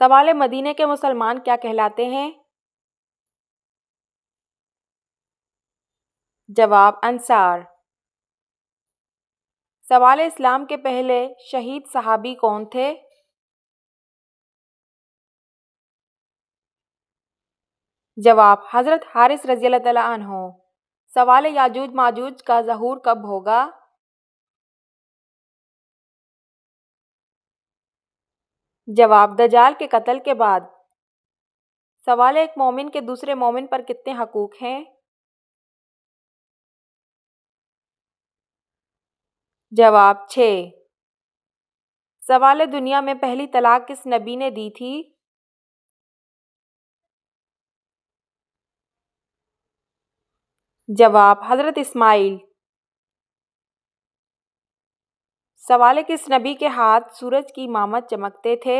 سوال مدینے کے مسلمان کیا کہلاتے ہیں؟ جواب انصار۔ سوال اسلام کے پہلے شہید صحابی کون تھے؟ جواب حضرت حارث رضی اللہ تعالیٰ عنہ۔ سوال یاجوج ماجوج کا ظہور کب ہوگا؟ جواب دجال کے قتل کے بعد۔ سوال ایک مومن کے دوسرے مومن پر کتنے حقوق ہیں؟ جواب 6۔ سوال دنیا میں پہلی طلاق کس نبی نے دی تھی؟ جواب حضرت اسماعیل۔ سوال کس نبی کے ہاتھ سورج کی مانند چمکتے تھے؟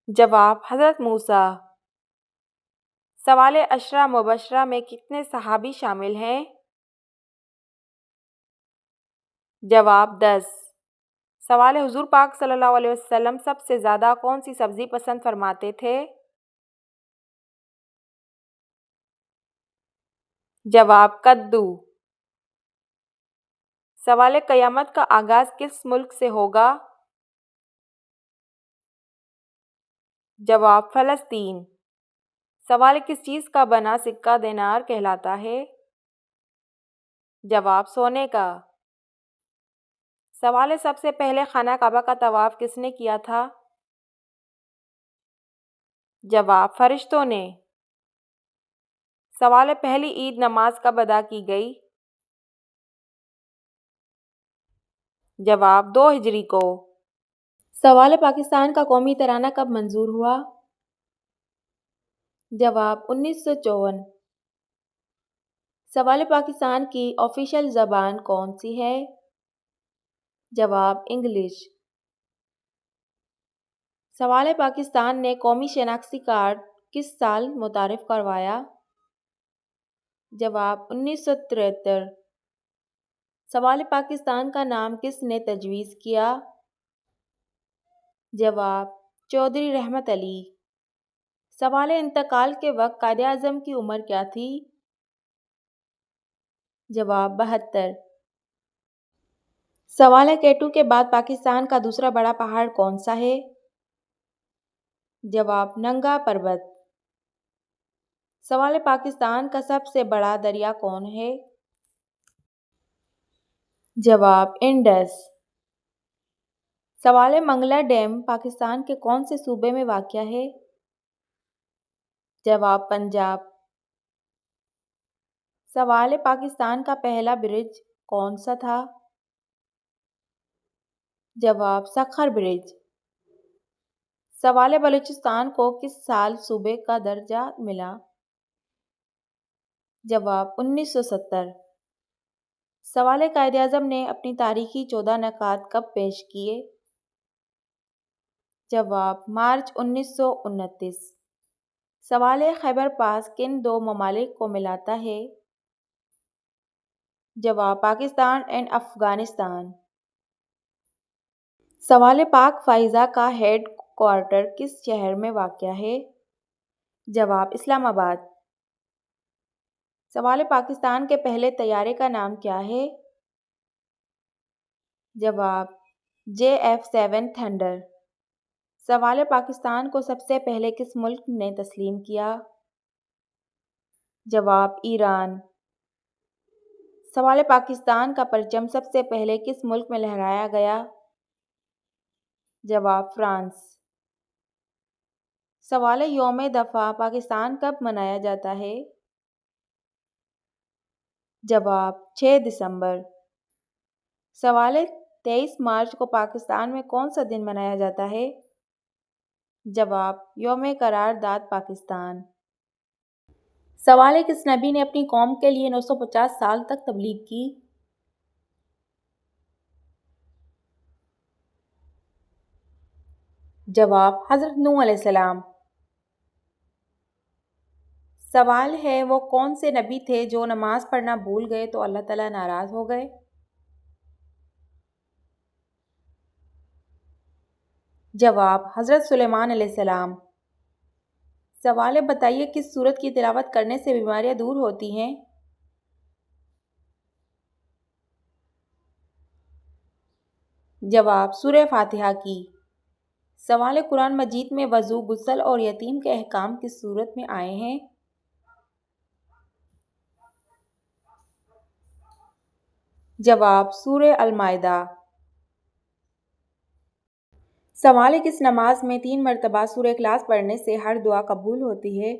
جواب حضرت موسیٰ۔ سوال عشرہ مبشرہ میں کتنے صحابی شامل ہیں؟ جواب 10۔ سوال حضور پاک صلی اللہ علیہ وسلم سب سے زیادہ کون سی سبزی پسند فرماتے تھے؟ جواب کدو۔ سوال قیامت کا آغاز کس ملک سے ہوگا؟ جواب فلسطین۔ سوال کس چیز کا بنا سکہ دینار کہلاتا ہے؟ جواب سونے کا۔ سوال سب سے پہلے خانہ کعبہ کا طواف کس نے کیا تھا؟ جواب فرشتوں نے۔ سوال پہلی عید نماز کب ادا کی گئی؟ جواب 2 ہجری کو۔ سوال پاکستان کا قومی ترانہ کب منظور ہوا؟ جواب 1954۔ سوال پاکستان کی آفیشل زبان کون سی ہے؟ جواب انگلش۔ سوال پاکستان نے قومی شناختی کارڈ کس سال متعارف کروایا؟ جواب 1973۔ سوال پاکستان کا نام کس نے تجویز کیا؟ جواب چودھری رحمت علی۔ سوال انتقال کے وقت قائد اعظم کی عمر کیا تھی؟ جواب 72۔ سوال کیٹو کے بعد پاکستان کا دوسرا بڑا پہاڑ کون سا ہے؟ جواب ننگا پربت۔ سوال پاکستان کا سب سے بڑا دریا کون ہے؟ جواب انڈس۔ سوال منگلا ڈیم پاکستان کے کون سے صوبے میں واقع ہے؟ جواب پنجاب۔ سوال پاکستان کا پہلا برج کون سا تھا؟ جواب سکھر برج۔ سوال بلوچستان کو کس سال صوبے کا درجہ ملا؟ جواب 1970۔ سوال قائد اعظم نے اپنی تاریخی 14 نکات کب پیش کیے؟ جواب مارچ 1929۔ سوال خیبر پاس کن دو ممالک کو ملاتا ہے؟ جواب پاکستان اینڈ افغانستان۔ سوال پاک فائزہ کا ہیڈ کوارٹر کس شہر میں واقع ہے؟ جواب اسلام آباد۔ سوال پاکستان کے پہلے طیارے کا نام کیا ہے؟ جواب JF-7 تھنڈر۔ سوال پاکستان کو سب سے پہلے کس ملک نے تسلیم کیا؟ جواب ایران۔ سوال پاکستان کا پرچم سب سے پہلے کس ملک میں لہرایا گیا؟ جواب فرانس۔ سوال یوم دفاع پاکستان کب منایا جاتا ہے؟ جواب 6 دسمبر۔ سوال 23 مارچ کو پاکستان میں کون سا دن منایا جاتا ہے؟ جواب یوم قرارداد پاکستان۔ سوال کس نبی نے اپنی قوم کے لیے 950 سال تک تبلیغ کی؟ جواب حضرت نوح علیہ السلام۔ سوال ہے وہ کون سے نبی تھے جو نماز پڑھنا بھول گئے تو اللہ تعالیٰ ناراض ہو گئے؟ جواب: حضرت سلیمان علیہ السلام۔ سوال: بتائیے کس سورت کی تلاوت کرنے سے بیماریاں دور ہوتی ہیں؟ جواب: سورہ فاتحہ کی۔ سوال: قرآن مجید میں وضو، غسل اور یتیم کے احکام کس سورت میں آئے ہیں؟ جواب: سورہ المائدہ۔ سوال: کس نماز میں 3 مرتبہ سورہ اخلاص پڑھنے سے ہر دعا قبول ہوتی ہے؟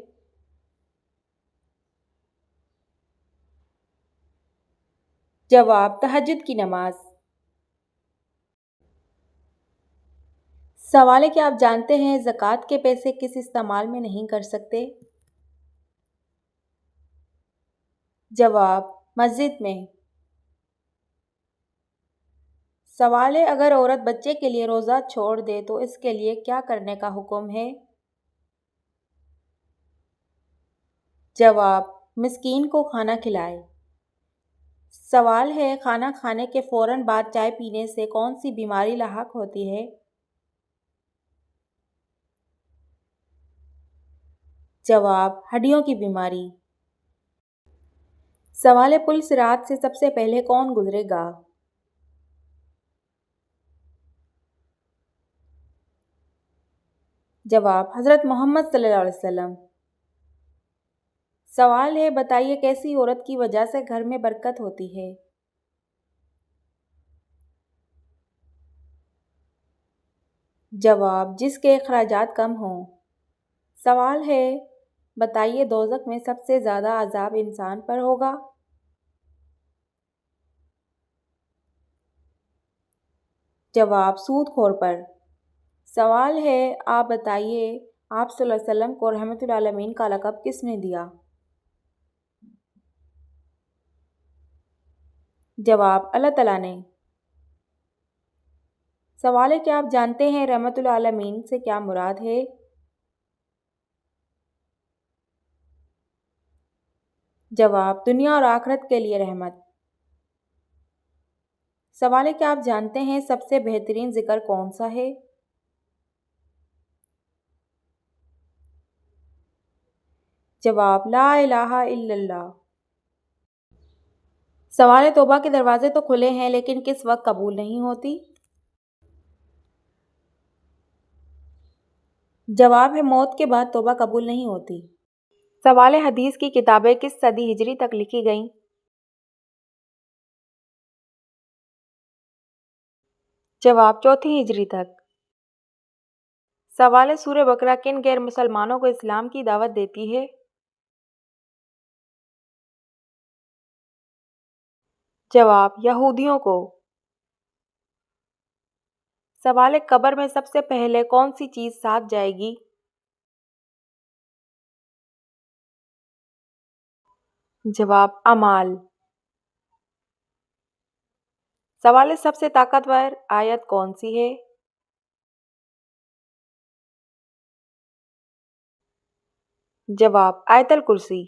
جواب: تہجد کی نماز۔ سوال: کیا آپ جانتے ہیں زکوٰۃ کے پیسے کس استعمال میں نہیں کر سکتے؟ جواب: مسجد میں۔ سوال: اگر عورت بچے کے لیے روزہ چھوڑ دے تو اس کے لیے کیا کرنے کا حکم ہے؟ جواب: مسکین کو کھانا کھلائے۔ سوال ہے: کھانا کھانے کے فوراً بعد چائے پینے سے کون سی بیماری لاحق ہوتی ہے؟ جواب: ہڈیوں کی بیماری۔ سوال: پل صراط سے سب سے پہلے کون گزرے گا؟ جواب: حضرت محمد صلی اللہ علیہ وسلم۔ سوال ہے: بتائیے کیسی عورت کی وجہ سے گھر میں برکت ہوتی ہے؟ جواب: جس کے اخراجات کم ہوں۔ سوال ہے: بتائیے دوزخ میں سب سے زیادہ عذاب انسان پر ہوگا؟ جواب: سود خور پر۔ سوال ہے: آپ بتائیے آپ صلی اللہ علیہ وسلم کو رحمت للعالمین کا لقب کس نے دیا؟ جواب: اللہ تعالیٰ نے۔ سوال ہے: کیا آپ جانتے ہیں رحمت للعالمین سے کیا مراد ہے؟ جواب: دنیا اور آخرت کے لیے رحمت۔ سوال ہے: کیا آپ جانتے ہیں سب سے بہترین ذکر کون سا ہے؟ جواب: لا الہ الا اللہ۔ سوال ہے: توبہ کے دروازے تو کھلے ہیں لیکن کس وقت قبول نہیں ہوتی؟ جواب ہے: موت کے بعد توبہ قبول نہیں ہوتی۔ سوال ہے: حدیث کی کتابیں کس صدی ہجری تک لکھی گئیں؟ جواب: چوتھی ہجری تک۔ سوال ہے: سورہ بقرہ کن غیر مسلمانوں کو اسلام کی دعوت دیتی ہے؟ جواب: یہودیوں کو۔ سوال ہے: قبر میں سب سے پہلے کون سی چیز ساتھ جائے گی؟ جواب: اعمال۔ سوال ہے: سب سے طاقتور آیت کون سی ہے؟ جواب: آیت الکرسی۔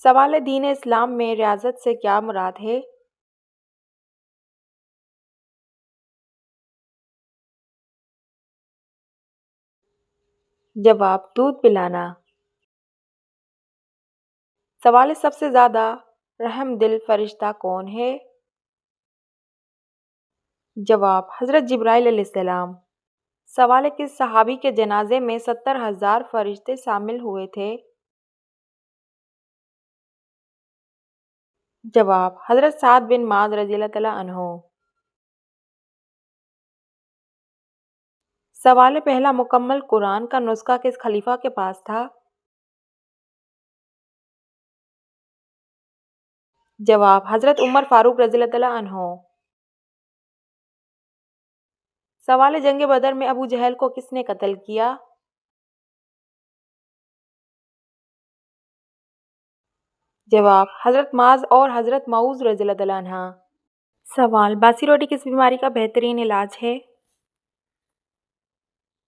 سوال ہے: دین اسلام میں ریاضت سے کیا مراد ہے؟ جواب: دودھ پلانا۔ سوال ہے: سب سے زیادہ رحم دل فرشتہ کون ہے؟ جواب: حضرت جبرائیل علیہ السلام۔ سوال ہے: کس صحابی کے جنازے میں 70,000 فرشتے شامل ہوئے تھے؟ جواب: حضرت سعد بن معاذ رضی اللہ تعالیٰ عنہ۔ سوال ہے: پہلا مکمل قرآن کا نسخہ کس خلیفہ کے پاس تھا؟ جواب: حضرت عمر فاروق رضی اللہ تعالیٰ عنہ۔ سوال ہے: جنگ بدر میں ابو جہل کو کس نے قتل کیا؟ جواب: حضرت معاذ اور حضرت معوذ رضی اللہ تعالیٰ عنہ۔ سوال: باسی روٹی کس بیماری کا بہترین علاج ہے؟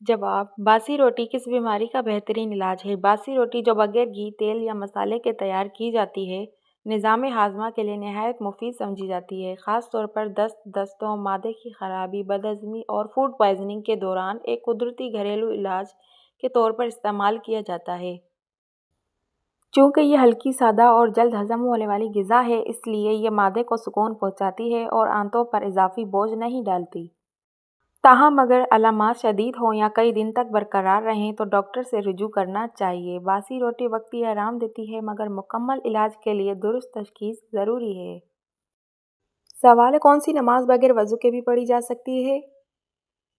جواب: باسی روٹی کس بیماری کا بہترین علاج ہے؟ باسی روٹی جو بغیر گھی، تیل یا مسالے کے تیار کی جاتی ہے نظام ہاضمہ کے لیے نہایت مفید سمجھی جاتی ہے، خاص طور پر دست، دستوں، معدے کی خرابی، بدہضمی اور فوڈ پوائزننگ کے دوران ایک قدرتی گھریلو علاج کے طور پر استعمال کیا جاتا ہے۔ چونکہ یہ ہلکی، سادہ اور جلد ہضم ہونے والی غذا ہے، اس لیے یہ معدے کو سکون پہنچاتی ہے اور آنتوں پر اضافی بوجھ نہیں ڈالتی۔ تاہم اگر علامات شدید ہوں یا کئی دن تک برقرار رہیں تو ڈاکٹر سے رجوع کرنا چاہیے۔ باسی روٹی وقتی آرام دیتی ہے مگر مکمل علاج کے لیے درست تشخیص ضروری ہے۔ سوال ہے، کون سی نماز بغیر وضو کے بھی پڑھی جا سکتی ہے؟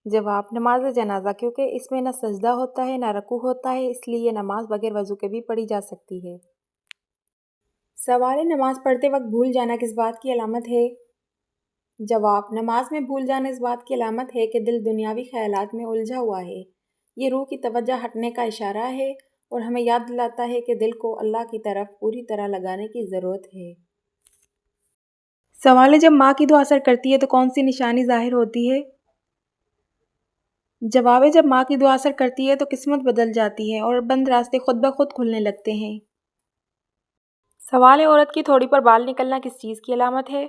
جواب، نماز جنازہ، کیونکہ اس میں نہ سجدہ ہوتا ہے نہ رکوع ہوتا ہے، اس لیے یہ نماز بغیر وضو کے بھی پڑھی جا سکتی ہے۔ سوال ہے، نماز پڑھتے وقت بھول جانا کس بات کی علامت ہے؟ جواب، نماز میں بھول جانا اس بات کی علامت ہے کہ دل دنیاوی خیالات میں الجھا ہوا ہے۔ یہ روح کی توجہ ہٹنے کا اشارہ ہے اور ہمیں یاد دلاتا ہے کہ دل کو اللہ کی طرف پوری طرح لگانے کی ضرورت ہے۔ سوال ہے، جب ماں کی دعا اثر کرتی ہے تو کون سی نشانی ظاہر ہوتی ہے؟ جواب ہے، جب ماں کی دعا اثر کرتی ہے تو قسمت بدل جاتی ہے اور بند راستے خود بخود کھلنے لگتے ہیں۔ سوال ہے، عورت کی تھوڑی پر بال نکلنا کس چیز کی علامت ہے؟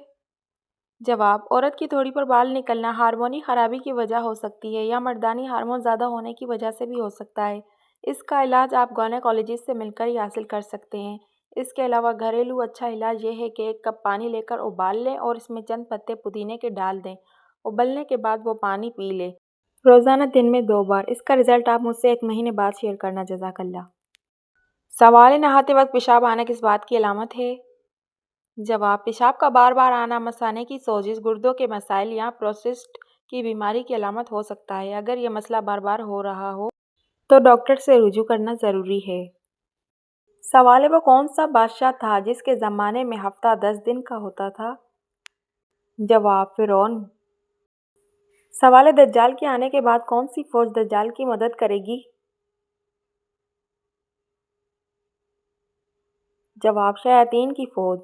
جواب، عورت کی تھوڑی پر بال نکلنا ہارمونی خرابی کی وجہ ہو سکتی ہے یا مردانی ہارمون زیادہ ہونے کی وجہ سے بھی ہو سکتا ہے۔ اس کا علاج آپ گائنیکولوجسٹ سے مل کر ہی حاصل کر سکتے ہیں۔ اس کے علاوہ گھریلو اچھا علاج یہ ہے کہ ایک کپ پانی لے کر ابال لیں اور اس میں چند پتے پودینے کے ڈال دیں۔ ابلنے کے بعد وہ پانی پی لیں، روزانہ دن میں 2 بار۔ اس کا رزلٹ آپ مجھ سے 1 مہینے بعد شیئر کرنا۔ جزاک اللہ۔ سوال ہے، نہاتے وقت پیشاب آنا کس بات کی علامت ہے؟ جواب، پیشاب کا بار بار آنا مثانے کی سوزش، گردوں کے مسائل یا پروسٹیٹ کی بیماری کی علامت ہو سکتا ہے۔ اگر یہ مسئلہ بار بار ہو رہا ہو تو ڈاکٹر سے رجوع کرنا ضروری ہے۔ سوال ہے، وہ کون سا بادشاہ تھا جس کے زمانے میں ہفتہ 10 دن کا ہوتا تھا؟ جواب، فرعون۔ سوال ہے، دجال کے آنے کے بعد کون سی فوج دجال کی مدد کرے گی؟ جواب، شیاطین کی فوج۔